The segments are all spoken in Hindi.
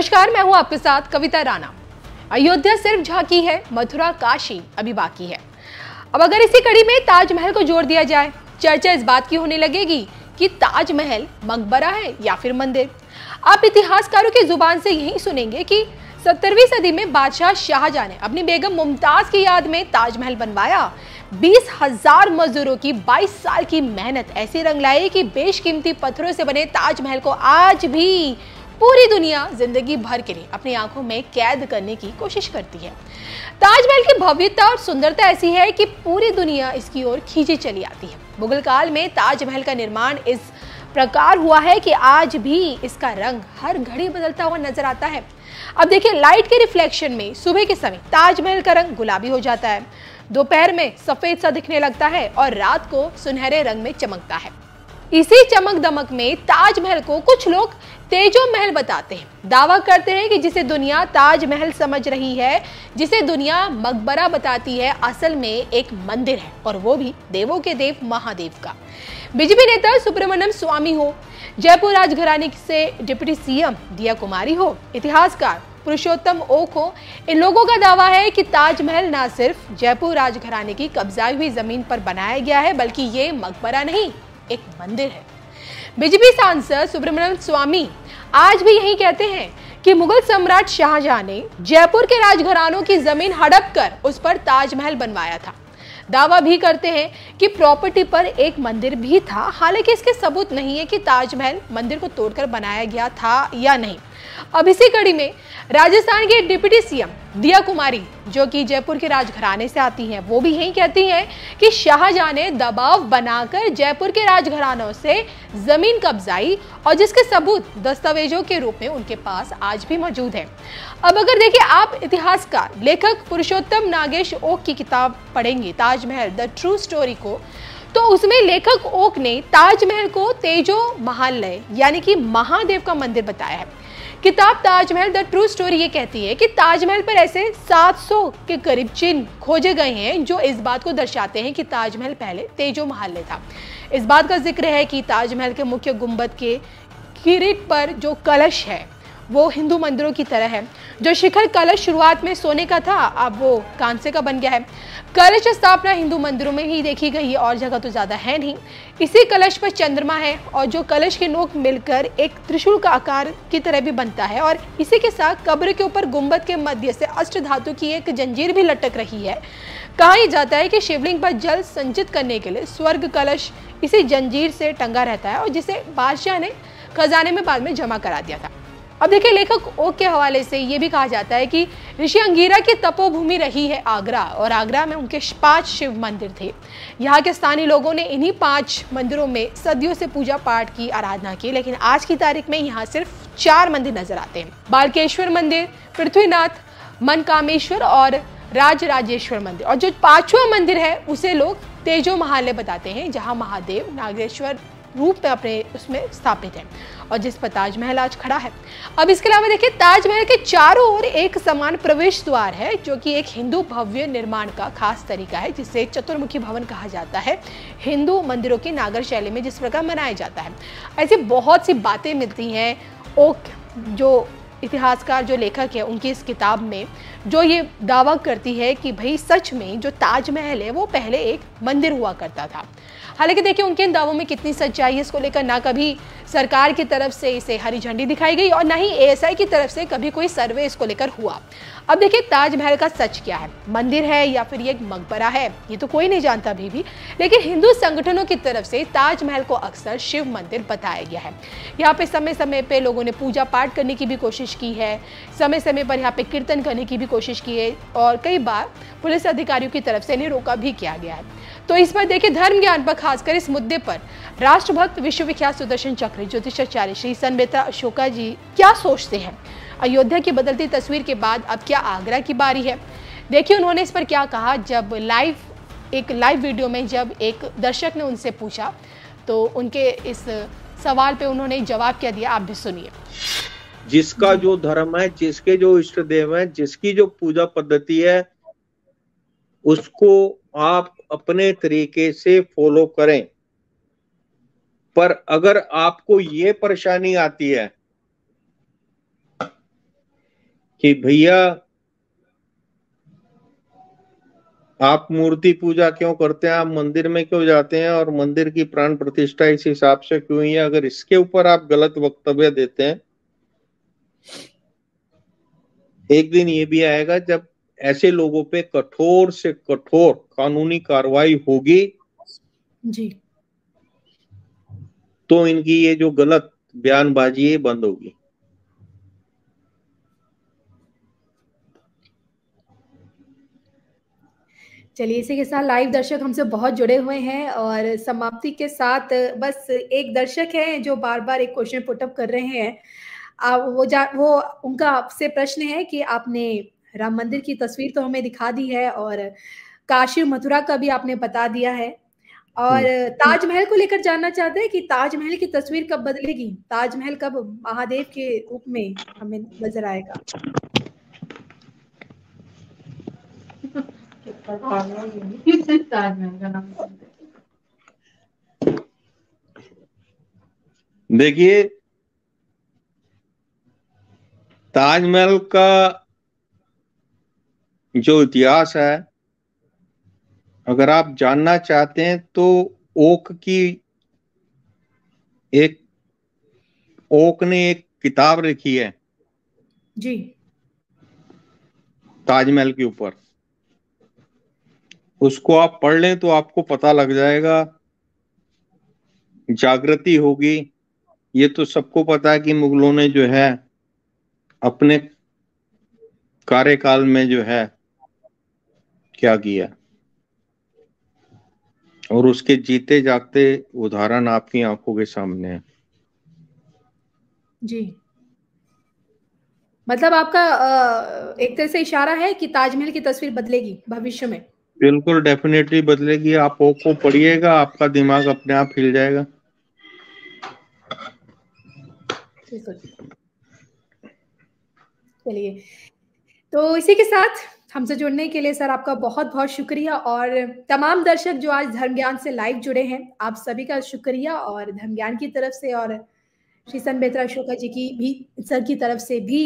नमस्कार, मैं हूं आपके साथ कविता राणा। अयोध्या सिर्फ झांकी है, मथुरा काशी अभी बाकी है। अब अगर इसी कड़ी में ताजमहल को जोड़ दिया जाए, चर्चा इस बात की होने लगेगी कि ताजमहल मकबरा है या फिर मंदिर। आप इतिहासकारों की जुबान से यही सुनेंगे कि 17वीं सदी में बादशाह शाहजहां ने अपनी बेगम मुमताज की याद में ताजमहल बनवाया। 20,000 मजदूरों की 22 साल की मेहनत ऐसे रंग लाई कि बेशकीमती पत्थरों से बने ताजमहल को आज भी पूरी दुनिया जिंदगी भर के लिए अपनी आंखों में कैद करने की कोशिश करती है। ताजमहल की भव्यता और सुंदरता ऐसी है कि पूरी दुनिया इसकी ओर खींची चली आती है। मुगल काल में ताजमहल का निर्माण इस प्रकार हुआ है कि आज भी इसका रंग हर घड़ी बदलता हुआ नजर आता है। अब देखिए, लाइट के रिफ्लेक्शन में सुबह के समय ताजमहल का रंग गुलाबी हो जाता है, दोपहर में सफेद सा दिखने लगता है और रात को सुनहरे रंग में चमकता है। इसी चमक दमक में ताजमहल को कुछ लोग तेजो महल बताते हैं। दावा करते हैं कि जिसे दुनिया ताजमहल समझ रही है, जिसे दुनिया मकबरा बताती है, असल में एक मंदिर है, और वो भी देवों के देव महादेव का। बीजेपी नेता सुब्रमण्यम स्वामी हो, जयपुर राजघराने से डिप्टी सीएम दिया कुमारी हो, इतिहासकार पुरुषोत्तम ओक हो, इन लोगों का दावा है कि ताजमहल न सिर्फ जयपुर राजघराने की कब्जाई हुई जमीन पर बनाया गया है, बल्कि ये मकबरा नहीं, एक मंदिर है। बीजेपी सांसद सुब्रमण्यम स्वामी आज भी यही कहते हैं कि मुगल सम्राट शाहजहां ने जयपुर के राजघरानों की जमीन हड़प कर उस पर ताजमहल बनवाया था। दावा भी करते हैं कि प्रॉपर्टी पर एक मंदिर भी था। हालांकि इसके सबूत नहीं है कि ताजमहल मंदिर को तोड़कर बनाया गया था या नहीं। अब इसी कड़ी में राजस्थान के डिप्टी सीएम दिया कुमारी, जो कि जयपुर के राजघराने से आती हैं, वो भी यही कहती हैं कि शाहजहां ने दबाव बनाकर जयपुर के राजघरानों से जमीन कब्जाई, और जिसके सबूत दस्तावेजों के रूप में उनके पास आज भी मौजूद है। अब अगर देखिए, आप इतिहासकार लेखक पुरुषोत्तम नागेश ओक की किताब पढ़ेंगे ताजमहल द ट्रू स्टोरी को, तो उसमें लेखक ओक ने ताजमहल को तेजो महालय यानी कि महादेव का मंदिर बताया है। किताब ताजमहल द ट्रू स्टोरी ये कहती है कि ताजमहल पर ऐसे 700 के करीब चिन्ह खोजे गए हैं जो इस बात को दर्शाते हैं कि ताजमहल पहले तेजो महालय था। इस बात का जिक्र है कि ताजमहल के मुख्य गुंबद के किरीट पर जो कलश है वो हिंदू मंदिरों की तरह है। जो शिखर कलश शुरुआत में सोने का था, अब वो कांसे का बन गया है। कलश स्थापना हिंदू मंदिरों में ही देखी गई है, और जगह तो ज्यादा है नहीं। इसी कलश पर चंद्रमा है, और जो कलश के नोक मिलकर एक त्रिशूल का आकार की तरह भी बनता है, और इसी के साथ कब्र के ऊपर गुंबद के मध्य से अष्ट धातु की एक जंजीर भी लटक रही है। कहा यह जाता है कि शिवलिंग पर जल संचित करने के लिए स्वर्ग कलश इसी जंजीर से टंगा रहता है, और जिसे बादशाह ने खजाने में बाद में जमा करा दिया था। अब देखिए, लेखक ओक के हवाले से ये भी कहा जाता है कि ऋषि अंगिरा की तपोभूमि रही है आगरा, और आगरा में उनके 5 शिव मंदिर थे। यहाँ के स्थानीय लोगों ने इन्हीं 5 मंदिरों में सदियों से पूजा पाठ की, आराधना की, लेकिन आज की तारीख में यहाँ सिर्फ 4 मंदिर नजर आते हैं। बालकेश्वर मंदिर, पृथ्वीनाथ, मनकामेश्वर और राजराजेश्वर मंदिर। और जो 5वां मंदिर है उसे लोग तेजो महालय बताते हैं, जहाँ महादेव नागेश्वर रूप में अपने उसमें स्थापित है, और जिस पर ताजमहल आज खड़ा है। अब इसके अलावा देखिए, ताजमहल के चारों ओर एक समान प्रवेश द्वार है, जो कि एक हिंदू भव्य निर्माण का खास तरीका है, जिसे चतुर्मुखी भवन कहा जाता है। हिंदू मंदिरों की नागर शैली में जिस प्रकार मनाया जाता है, ऐसी बहुत सी बातें मिलती हैं ओक, जो इतिहासकार जो लेखक है उनकी इस किताब में, जो ये दावा करती है कि भाई सच में जो ताजमहल है वो पहले एक मंदिर हुआ करता था। हालांकि देखिए, उनके इन दावों में कितनी सच्चाई है, इसको लेकर ना कभी सरकार की तरफ से इसे हरी झंडी दिखाई गई, और ना ही एएसआई की तरफ से कभी कोई सर्वे इसको लेकर हुआ। अब देखिए, ताजमहल का सच क्या है, मंदिर है या फिर ये एक मकबरा है, ये तो कोई नहीं जानता अभी भी। लेकिन हिंदू संगठनों की तरफ से ताजमहल को अक्सर शिव मंदिर बताया गया है। यहाँ पे समय समय पे लोगों ने पूजा पाठ करने की भी कोशिश की है, समय समय पर यहाँ पे कीर्तन करने की भी कोशिश की है, और कई बार पुलिस अधिकारियों की तरफ से इन्हें रोका भी किया गया है। तो इस पर देखिए, धर्म ज्ञान पर खासकर इस मुद्दे पर राष्ट्रभक्त विश्वविख्यात सुदर्शन चक्र ज्योतिषाचार्य श्री सनबेता अशोका जी क्या सोचते हैं। अयोध्या की बदलती तस्वीर के बाद अब क्या आगरा की बारी है? देखिए उन्होंने इस पर क्या कहा, जब एक लाइव वीडियो में जब एक दर्शक ने उनसे पूछा, तो उनके इस सवाल पे उन्होंने जवाब क्या दिया, आप भी सुनिए। जिसका जो धर्म है, जिसके जो इष्ट देव है, जिसकी जो पूजा पद्धति है, उसको आप अपने तरीके से फॉलो करें। पर अगर आपको ये परेशानी आती है कि भैया आप मूर्ति पूजा क्यों करते हैं, आप मंदिर में क्यों जाते हैं और मंदिर की प्राण प्रतिष्ठा इस हिसाब से क्यों हुई है। अगर इसके ऊपर आप गलत वक्तव्य देते हैं, एक दिन ये भी आएगा जब ऐसे लोगों पे कठोर से कठोर कानूनी कार्रवाई होगी जी। तो इनकी ये जो गलत बयानबाजी है बंद होगी। चलिए, इसी के साथ लाइव दर्शक हमसे बहुत जुड़े हुए हैं और समाप्ति के साथ बस एक दर्शक है जो बार बार एक क्वेश्चन पुटअप कर रहे हैं। वो उनका आपसे प्रश्न है कि आपने राम मंदिर की तस्वीर तो हमें दिखा दी है और काशी मथुरा का भी आपने बता दिया है, और ताजमहल को लेकर जानना चाहते हैं कि ताजमहल की तस्वीर कब बदलेगी, ताजमहल कब महादेव के रूप में हमें नजर आएगा। देखिए, ताजमहल का जो इतिहास है अगर आप जानना चाहते हैं तो ओक ने एक किताब लिखी है जी। ताजमहल के ऊपर, उसको आप पढ़ लें तो आपको पता लग जाएगा, जागृति होगी। ये तो सबको पता है कि मुगलों ने जो है अपने कार्यकाल में जो है क्या किया, और उसके जीते जागते उदाहरण आपकी आंखों के सामने है। जी, मतलब आपका एक तरह से इशारा है कि ताजमहल की तस्वीर बदलेगी भविष्य में। बिल्कुल डेफिनेटली बदलेगी। आप ओक को पढ़िएगा, आपका दिमाग अपने आप हिल जाएगा। बिल्कुल। चलिए, तो इसी के साथ हमसे जुड़ने के लिए सर आपका बहुत बहुत शुक्रिया, और तमाम दर्शक जो आज धर्म ज्ञान से लाइव जुड़े हैं, आप सभी का शुक्रिया, और धर्म ज्ञान की तरफ से और श्री सन बेतरा अशोका जी की भी सर की तरफ से भी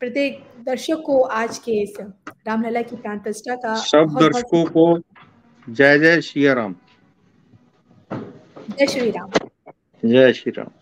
प्रत्येक दर्शक को आज के इस रामलला की प्राण प्रतिष्ठा का सब बहुत दर्शकों बहुत को जय जय श्री राम। जय श्री राम। जय श्री राम।